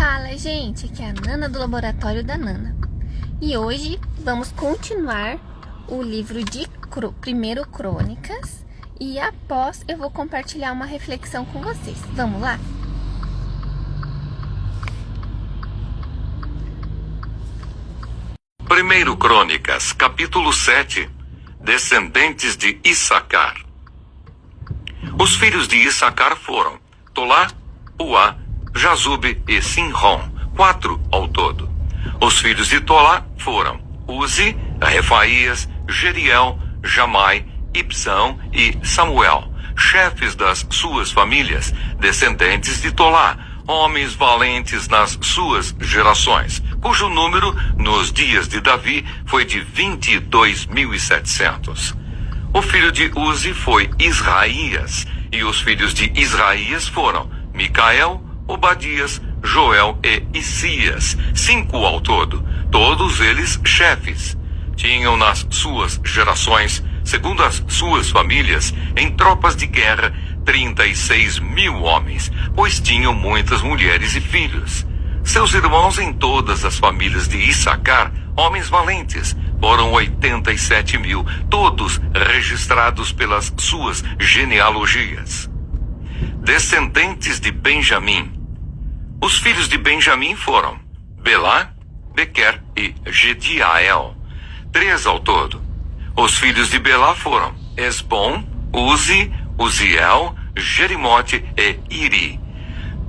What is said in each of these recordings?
Fala, gente, aqui é a Nana do Laboratório da Nana. E hoje vamos continuar o livro de 1 Crônicas. E após eu vou compartilhar uma reflexão com vocês. Vamos lá? Primeiro Crônicas, capítulo 7. Descendentes de Issacar. Os filhos de Issacar foram Tolá, Puá, Jazube e Sinrom, 4 ao todo. Os filhos de Tolá foram Uzi, Refaías, Jeriel, Jamai, Ibsão e Samuel, chefes das suas famílias, descendentes de Tolá, homens valentes nas suas gerações, cujo número nos dias de Davi foi de 22.700. O filho de Uzi foi Israías, e os filhos de Israías foram Micael, Obadias, Joel e Isias, 5 ao todo, todos eles chefes. Tinham nas suas gerações, segundo as suas famílias, em tropas de guerra, 36.000 homens, pois tinham muitas mulheres e filhos. Seus irmãos em todas as famílias de Issacar, homens valentes, foram 87.000, todos registrados pelas suas genealogias. Descendentes de Benjamim. Os filhos de Benjamim foram Belá, Bequer e Gediael, 3 ao todo. Os filhos de Belá foram Esbom, Uzi, Uziel, Jerimote e Iri,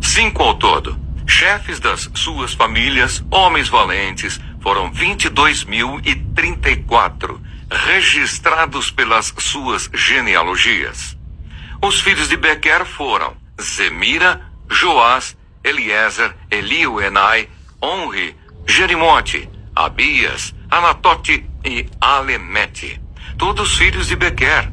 5 ao todo. Chefes das suas famílias, homens valentes, foram 22.034, registrados pelas suas genealogias. Os filhos de Bequer foram Zemira, Joás, Eliezer, Elioenai, Onri, Jerimote, Abias, Anatote e Alemete, todos filhos de Bequer.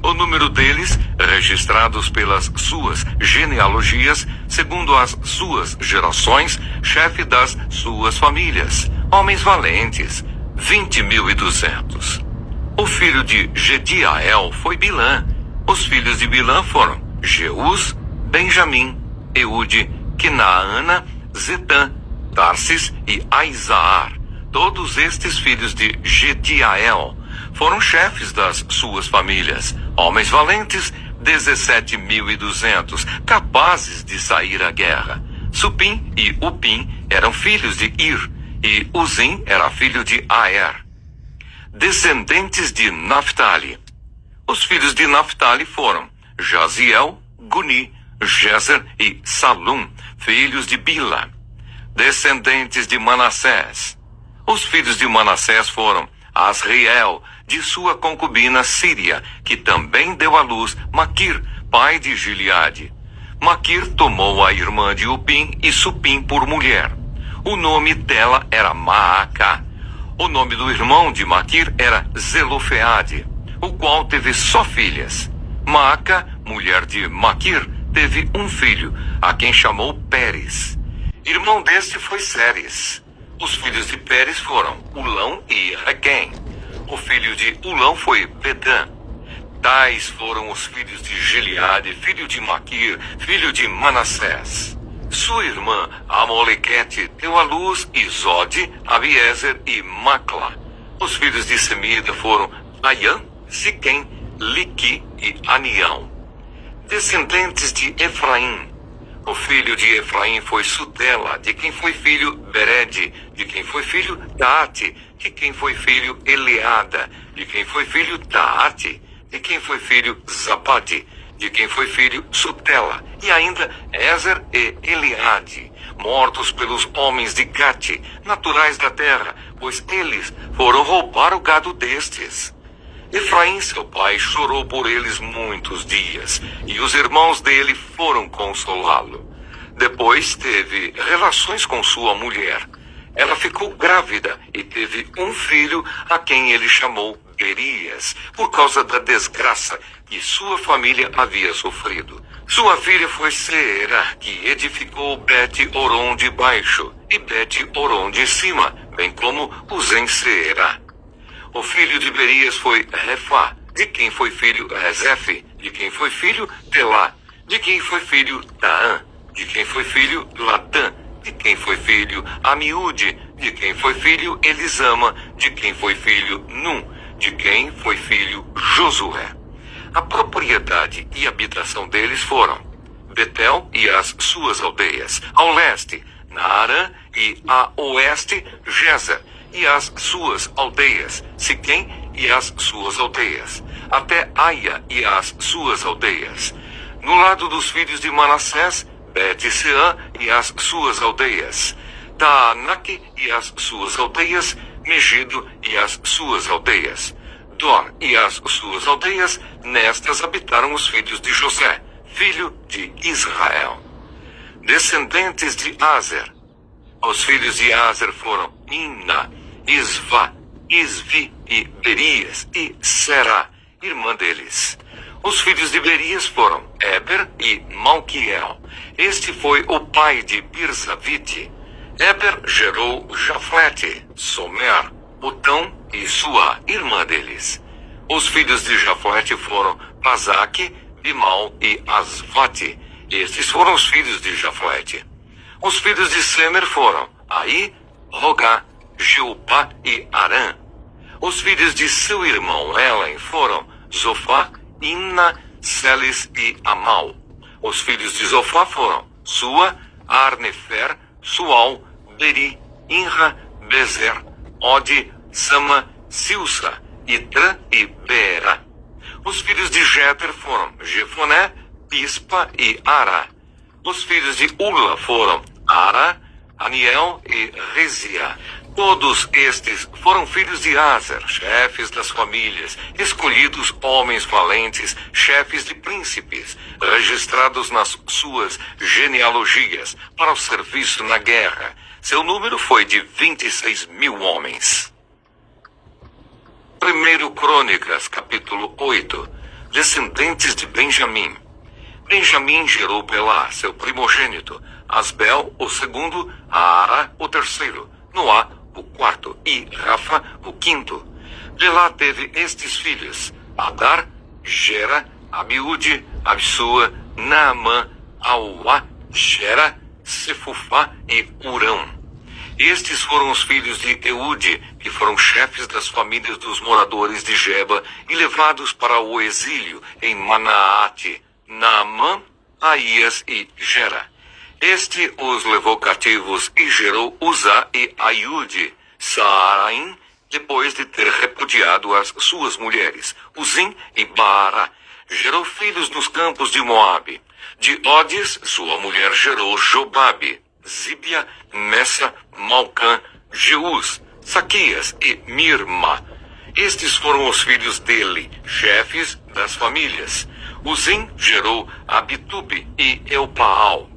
O número deles, registrados pelas suas genealogias, segundo as suas gerações, chefe das suas famílias, homens valentes, 20.200. O filho de Gediael foi Bilã. Os filhos de Bilã foram Jeús, Benjamim, Eude, Quinaana, Zetã, Tarsis e Aizaar. Todos estes filhos de Gediael foram chefes das suas famílias, homens valentes, 17.200, capazes de sair à guerra. Supim e Upim eram filhos de Ir, e Uzim era filho de Aer. Descendentes de Naphtali. Os filhos de Naphtali foram Jaziel, Guni, Jezer e Salum, filhos de Bila. Descendentes de Manassés. Os filhos de Manassés foram Asriel, de sua concubina Síria, que também deu à luz Maquir, pai de Gileade. Maquir tomou a irmã de Upim e Supim por mulher. O nome dela era Maaca. O nome do irmão de Maquir era Zelofeade, o qual teve só filhas. Maaca, mulher de Maquir, teve um filho, a quem chamou Pérez. Irmão deste foi Séres. Os filhos de Pérez foram Ulão e Requém. O filho de Ulão foi Bedã. Tais foram os filhos de Gileade, filho de Maquir, filho de Manassés. Sua irmã Amolequete deu à luz Izode, Abiezer e Macla. Os filhos de Semida foram Ayã, Siquém, Liqui e Anião. Descendentes de Efraim. O filho de Efraim foi Sutela, de quem foi filho Bered, de quem foi filho Taate, de quem foi filho Eleada, de quem foi filho Taate, de quem foi filho Zabade, de quem foi filho Sutela, e ainda Ezer e Eliade, mortos pelos homens de Gate, naturais da terra, pois eles foram roubar o gado destes. Efraim, seu pai, chorou por eles muitos dias, e os irmãos dele foram consolá-lo. Depois teve relações com sua mulher. Ela ficou grávida e teve um filho, a quem ele chamou Berias, por causa da desgraça que sua família havia sofrido. Sua filha foi Seera, que edificou Bet-Oron de baixo e Bet-Oron de cima, bem como os em Seera. O filho de Berias foi Refá, de quem foi filho Rezefe, de quem foi filho Telá, de quem foi filho Taã, de quem foi filho Latã, de quem filho Amiúde, de quem foi filho Elisama, de quem foi filho Num, de quem foi filho Josué. A propriedade e habitação deles foram Betel e as suas aldeias, ao leste, Naarã, e a oeste, Gezer e as suas aldeias, Siquém e as suas aldeias, até Aia e as suas aldeias. No lado dos filhos de Manassés, Bet-Seã e as suas aldeias, Taanaque e as suas aldeias, Megido e as suas aldeias, Dor e as suas aldeias. Nestas habitaram os filhos de José, filho de Israel. Descendentes de Aser. Os filhos de Aser foram Imna, Isvá, Isvi e Berias e Será, irmã deles. Os filhos de Berias foram Eber e Malquiel. Este foi o pai de Birzavite. Eber gerou Jaflete, Somer, Utão e Suá, irmã deles. Os filhos de Jaflete foram Pazaque, Bimal e Asvate. Estes foram os filhos de Jaflete. Os filhos de Semer foram Aí, Rogá, Jeupá e Arã. Os filhos de seu irmão Elen foram Zofá, Imna, Seles e Amal. Os filhos de Zofá foram Sua, Arnefer, Sual, Beri, Inra, Bezer, Ode, Sama, Silsa, Itra e Beera. Os filhos de Jeter foram Jefoné, Pispa e Ara. Os filhos de Ula foram Ara, Aniel e Rezia. Todos estes foram filhos de Aser, chefes das famílias, escolhidos homens valentes, chefes de príncipes, registrados nas suas genealogias para o serviço na guerra. Seu número foi de 26.000 homens. 1 Crônicas, capítulo 8. Descendentes de Benjamim. Benjamim gerou Belá, seu primogênito, Asbel, o segundo, Aara, o terceiro, Noá, o quarto, e Rafa, o quinto. Belá teve estes filhos: Adar, Gera, Amiúde, Absua, Naamã, Auá, Gera, Sefufá e Urão. Estes foram os filhos de Eude, que foram chefes das famílias dos moradores de Geba e levados para o exílio em Manaate, Naamã, Aías e Gera. Este os levou cativos e gerou Uzá e Aiude, Saaraim, depois de ter repudiado as suas mulheres, Uzim e Baara. Gerou filhos nos campos de Moabe. De Odes, sua mulher gerou Jobabe, Zíbia, Messa, Malcã, Jeús, Saquias e Mirma. Estes foram os filhos dele, chefes das famílias. Uzim gerou Abitube e Elpaal.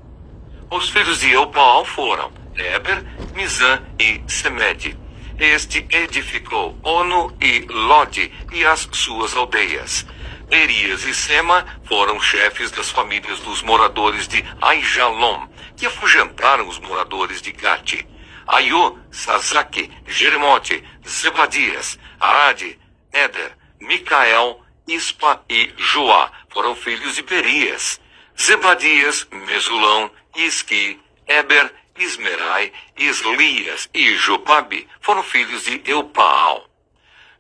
Os filhos de Elpaal foram Eber, Mizã e Semede. Este edificou Ono e Lode e as suas aldeias. Berias e Sema foram chefes das famílias dos moradores de Aijalon, que afugentaram os moradores de Gate. Aiô, Sazaque, Jeremote, Zebadias, Arade, Éder, Micael, Ispa e Joá foram filhos de Berias. Zebadias, Mesulão, Isqui, Eber, Ismerai, Islias e Jobabe foram filhos de Elpaal.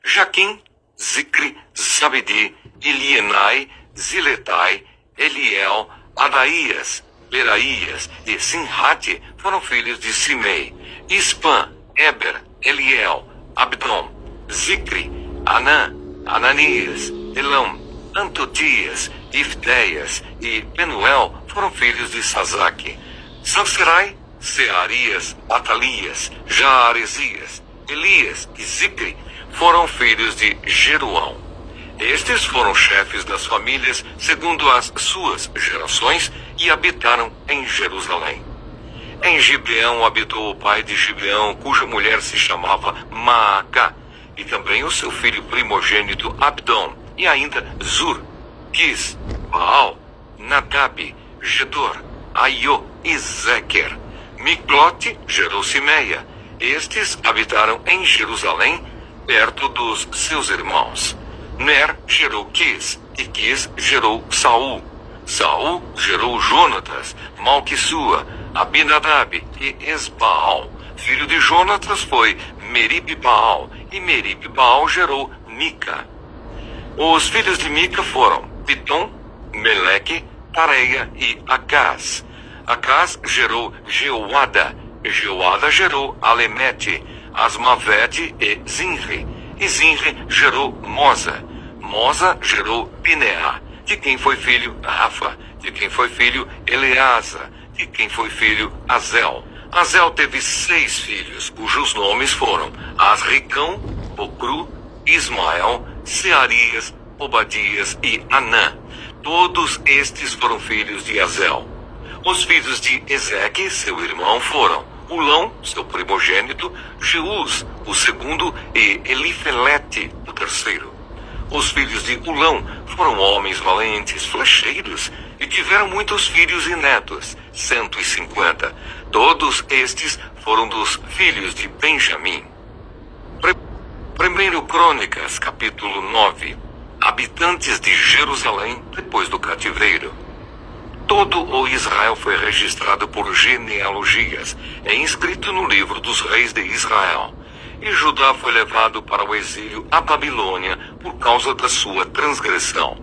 Jaquim, Zicri, Zabedi, Elienai, Ziletai, Eliel, Adaías, Beraías e Sinhate foram filhos de Simei. Ispã, Eber, Eliel, Abdom, Zicri, Anã, Ananias, Elão, Antotias, Ifdeias e Penuel foram filhos de Sazaque. Sanserai, Searias, Atalias, Jaaresias, Elias e Zicri foram filhos de Jeruão. Estes foram chefes das famílias segundo as suas gerações e habitaram em Jerusalém. Em Gibeão habitou o pai de Gibeão, cuja mulher se chamava Maacá, e também o seu filho primogênito Abdom, e ainda Zur, Quis, Baal, Nadab, Gedor, Aiô e Zequer. Miclote gerou Simeia. Estes habitaram em Jerusalém, perto dos seus irmãos. Ner gerou Quis, e Quis gerou Saul. Saul gerou Jonatas, Malquissua, Abinadab e Esbaal. Filho de Jonatas foi Merib-Baal, e Merib-Baal gerou Mica. Os filhos de Mica foram Pitom, Meleque, Tareia e Acaz. Acaz gerou Jeoada, Jeoada gerou Alemete, Asmavete e Zinri. E Zinri gerou Moza. Moza gerou Pineá, de quem foi filho Rafa, de quem foi filho Eleasa, de quem foi filho Azel. Azel teve 6 filhos, cujos nomes foram Asricão, Bocru, Ismael, Searias, Obadias e Anã. Todos estes foram filhos de Azel. Os filhos de Ezeque, seu irmão, foram Ulão, seu primogênito, Jeús, o segundo, e Elifelete, o terceiro. Os filhos de Ulão foram homens valentes, flecheiros, e tiveram muitos filhos e netos, 150. Todos estes foram dos filhos de Benjamim. 1 Crônicas, capítulo 9. Habitantes de Jerusalém depois do cativeiro. Todo o Israel foi registrado por genealogias, é inscrito no livro dos reis de Israel. E Judá foi levado para o exílio à Babilônia por causa da sua transgressão.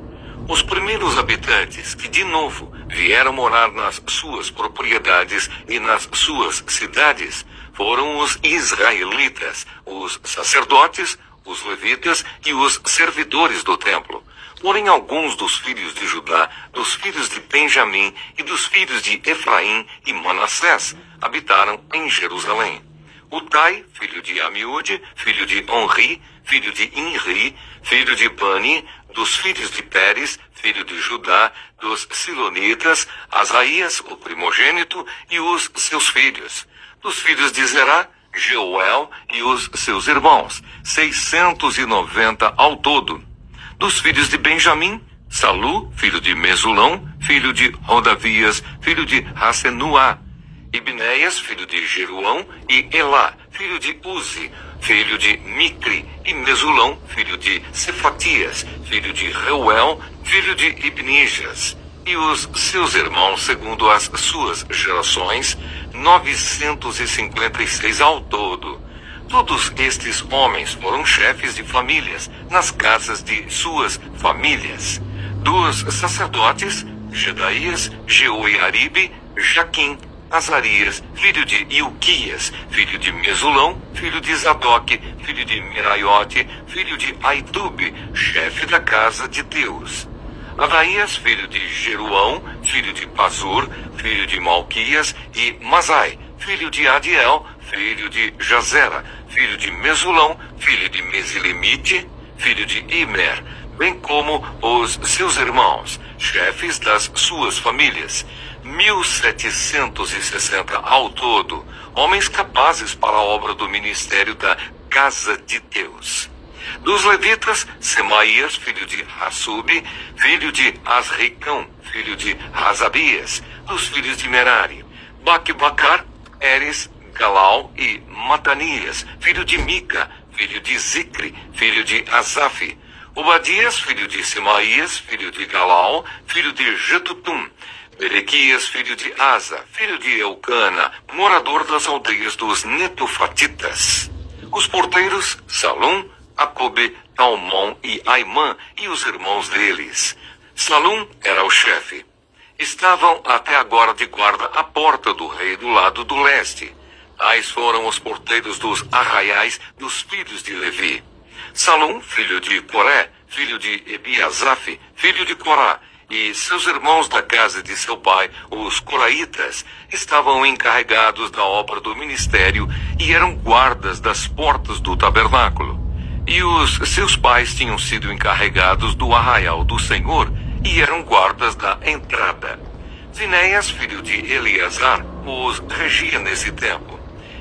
Os primeiros habitantes que, de novo, vieram morar nas suas propriedades e nas suas cidades foram os israelitas, os sacerdotes, os levitas e os servidores do templo. Porém, alguns dos filhos de Judá, dos filhos de Benjamim e dos filhos de Efraim e Manassés habitaram em Jerusalém. Utai, filho de Amiúde, filho de Onri, filho de Inri, filho de Bani, dos filhos de Pérez, filho de Judá, dos Silonitas, Asaías, o primogênito, e os seus filhos. Dos filhos de Zerá, Jeuel e os seus irmãos, 690 ao todo. Dos filhos de Benjamim, Salu, filho de Mesulão, filho de Rodavias, filho de Hassenuá, Ibneias, filho de Jeruão, e Elá, filho de Uzi, filho de Micri, e Mesulão, filho de Cefatias, filho de Reuel, filho de Ibnijas, e os seus irmãos, segundo as suas gerações, 956 ao todo. Todos estes homens foram chefes de famílias nas casas de suas famílias. Dos sacerdotes, Jedaías, Jeoiaribe, Jaquim, Azarias, filho de Ilquias, filho de Mesulão, filho de Zadok, filho de Meraiote, filho de Aitube, chefe da casa de Deus. Adaías, filho de Jeruão, filho de Pazur, filho de Malquias, e Masai, filho de Adiel, filho de Jazera, filho de Mesulão, filho de Mesilemite, filho de Imer, bem como os seus irmãos, chefes das suas famílias, 1760 ao todo, homens capazes para a obra do ministério da casa de Deus. Dos levitas, Semaías, filho de Hassube, filho de Asricão, filho de Razabias. Dos filhos de Merari, Baque-Bacar, Eres, Galal e Matanias, filho de Mica, filho de Zicre, filho de Asaf. Obadias, filho de Semaías, filho de Galal, filho de Jetutum. Berequias, filho de Asa, filho de Eucana, morador das aldeias dos Netofatitas. Os porteiros, Salum, Acobe, Talmon e Aimã e os irmãos deles. Salum era o chefe. Estavam até agora de guarda à porta do rei do lado do leste. Tais foram os porteiros dos arraiais dos filhos de Levi. Salum, filho de Coré, filho de Ebiasaf, filho de Corá, e seus irmãos da casa de seu pai, os coraitas, estavam encarregados da obra do ministério e eram guardas das portas do tabernáculo. E os seus pais tinham sido encarregados do arraial do Senhor e eram guardas da entrada. Finéias, filho de Eleazar, os regia nesse tempo,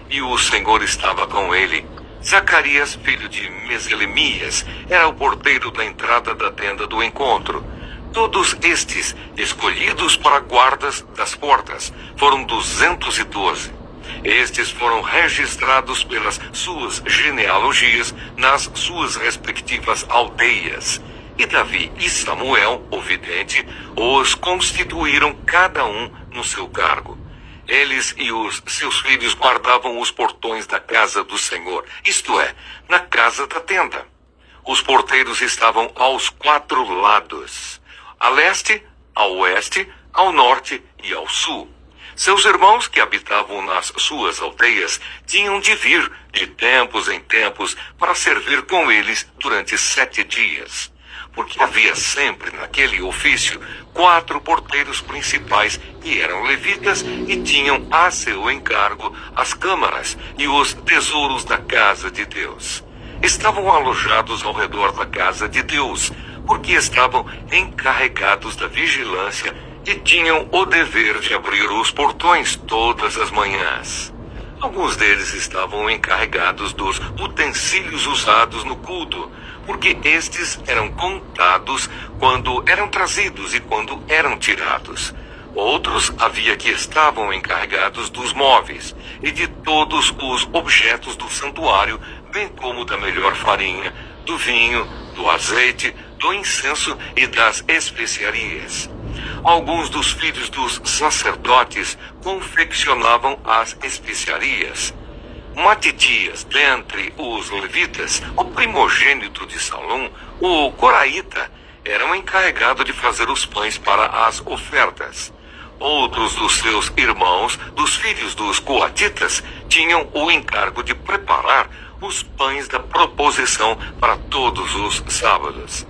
e o Senhor estava com ele. Zacarias, filho de Meselemias, era o porteiro da entrada da tenda do encontro. Todos estes, escolhidos para guardas das portas, foram 212. Estes foram registrados pelas suas genealogias nas suas respectivas aldeias. E Davi e Samuel, o vidente, os constituíram cada um no seu cargo. Eles e os seus filhos guardavam os portões da casa do Senhor, isto é, na casa da tenda. Os porteiros estavam aos 4 lados, a leste, ao oeste, ao norte e ao sul. Seus irmãos que habitavam nas suas aldeias tinham de vir de tempos em tempos para servir com eles durante 7 dias. Porque havia sempre naquele ofício 4 porteiros principais que eram levitas e tinham a seu encargo as câmaras e os tesouros da casa de Deus. Estavam alojados ao redor da casa de Deus, porque estavam encarregados da vigilância e tinham o dever de abrir os portões todas as manhãs. Alguns deles estavam encarregados dos utensílios usados no culto, porque estes eram contados quando eram trazidos e quando eram tirados. Outros havia que estavam encarregados dos móveis e de todos os objetos do santuário, bem como da melhor farinha, do vinho, do azeite, do incenso e das especiarias. Alguns dos filhos dos sacerdotes confeccionavam as especiarias. Matitias, dentre os levitas, o primogênito de Salom, o coraíta, era o encarregado de fazer os pães para as ofertas. Outros dos seus irmãos, dos filhos dos coatitas, tinham o encargo de preparar os pães da proposição para todos os sábados.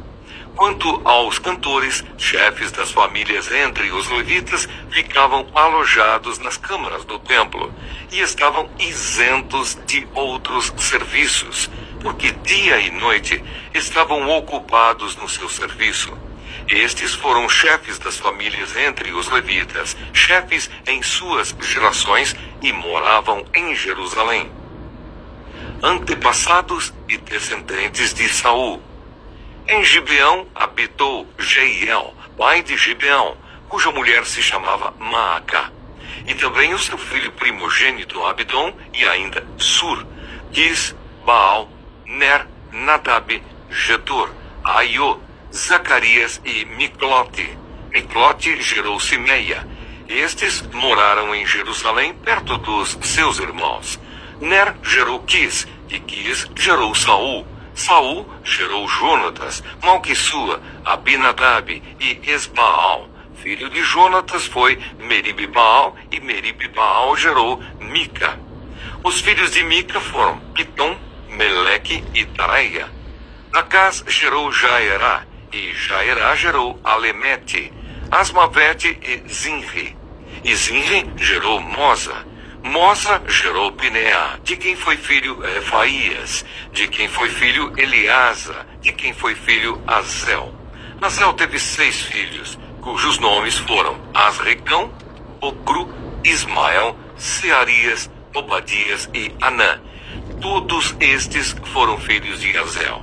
Quanto aos cantores, chefes das famílias entre os levitas, ficavam alojados nas câmaras do templo e estavam isentos de outros serviços, porque dia e noite estavam ocupados no seu serviço. Estes foram chefes das famílias entre os levitas, chefes em suas gerações e moravam em Jerusalém. Antepassados e descendentes de Saul. Em Gibeão habitou Jeiel, pai de Gibeão, cuja mulher se chamava Maacá. E também o seu filho primogênito Abidom e ainda Sur, Quis, Baal, Ner, Nadab, Gedor, Aiô, Zacarias e Miclote. Miclote gerou Simeia. Estes moraram em Jerusalém perto dos seus irmãos. Ner gerou Quis, e Quis gerou Saul. Saul gerou Jonatas, Malquissua, Abinadab e Esbaal. Filho de Jonatas foi Merib-Baal, e Merib-Baal gerou Mica. Os filhos de Mica foram Pitom, Meleque e Tareia. Acás gerou Jaerá, e Jaerá gerou Alemete, Asmavete e Zinri. E Zinri gerou Moza. Moza gerou Pineá, de quem foi filho Refaías, de quem foi filho Eleasa, de quem foi filho Azel. Azel teve 6 filhos, cujos nomes foram Asricão, Ocru, Ismael, Searias, Obadias e Anã. Todos estes foram filhos de Azel.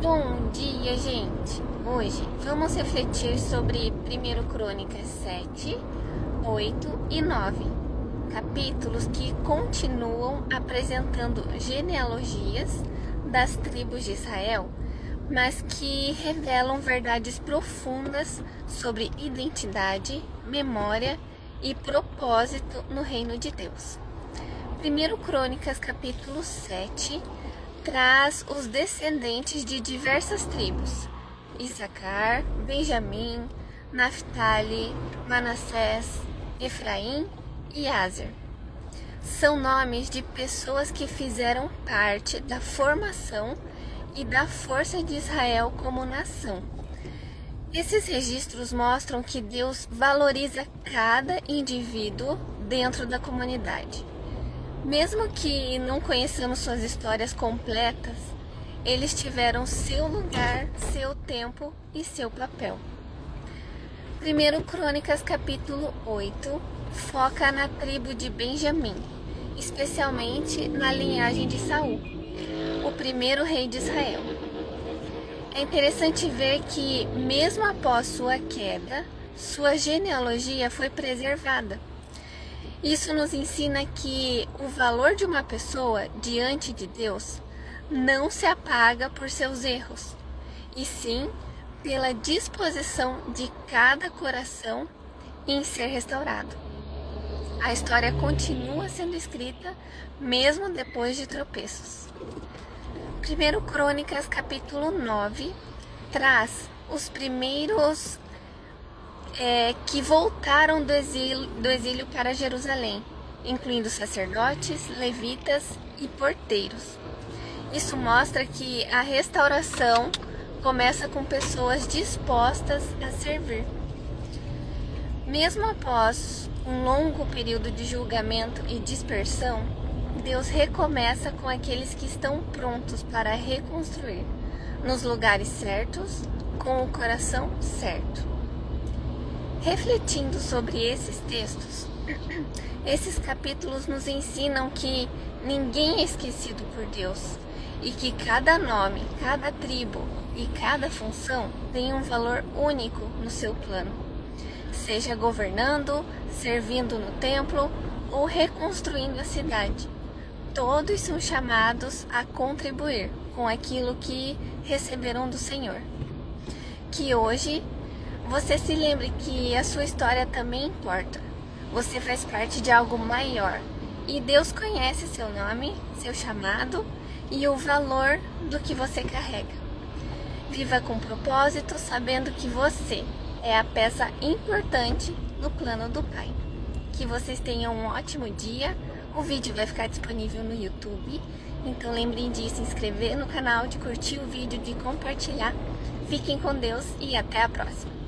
Bom dia, gente! Hoje vamos refletir sobre 1 Crônicas 7, 8 e 9, capítulos que continuam apresentando genealogias das tribos de Israel, mas que revelam verdades profundas sobre identidade, memória e propósito no reino de Deus. 1 Crônicas capítulo 7 traz os descendentes de diversas tribos: Issacar, Benjamim, Naftali, Manassés, Efraim e Aser. São nomes de pessoas que fizeram parte da formação e da força de Israel como nação. Esses registros mostram que Deus valoriza cada indivíduo dentro da comunidade. Mesmo que não conheçamos suas histórias completas, eles tiveram seu lugar, seu tempo e seu papel. 1 Crônicas capítulo 8 foca na tribo de Benjamim, especialmente na linhagem de Saul, o primeiro rei de Israel. É interessante ver que, mesmo após sua queda, sua genealogia foi preservada. Isso nos ensina que o valor de uma pessoa diante de Deus não se apaga por seus erros, e sim pela disposição de cada coração em ser restaurado. A história continua sendo escrita mesmo depois de tropeços. 1 Crônicas capítulo 9 traz os primeiros que voltaram do exílio para Jerusalém, incluindo sacerdotes, levitas e porteiros. Isso mostra que a restauração começa com pessoas dispostas a servir. Mesmo após um longo período de julgamento e dispersão, Deus recomeça com aqueles que estão prontos para reconstruir, nos lugares certos, com o coração certo. Refletindo sobre esses textos, esses capítulos nos ensinam que ninguém é esquecido por Deus e que cada nome, cada tribo e cada função tem um valor único no seu plano. Seja governando, servindo no templo ou reconstruindo a cidade. Todos são chamados a contribuir com aquilo que receberam do Senhor. Que hoje você se lembre que a sua história também importa. Você faz parte de algo maior e Deus conhece seu nome, seu chamado e o valor do que você carrega. Viva com propósito, sabendo que você é a peça importante no plano do Pai. Que vocês tenham um ótimo dia. O vídeo vai ficar disponível no YouTube, então lembrem de se inscrever no canal, de curtir o vídeo, de compartilhar. Fiquem com Deus e até a próxima.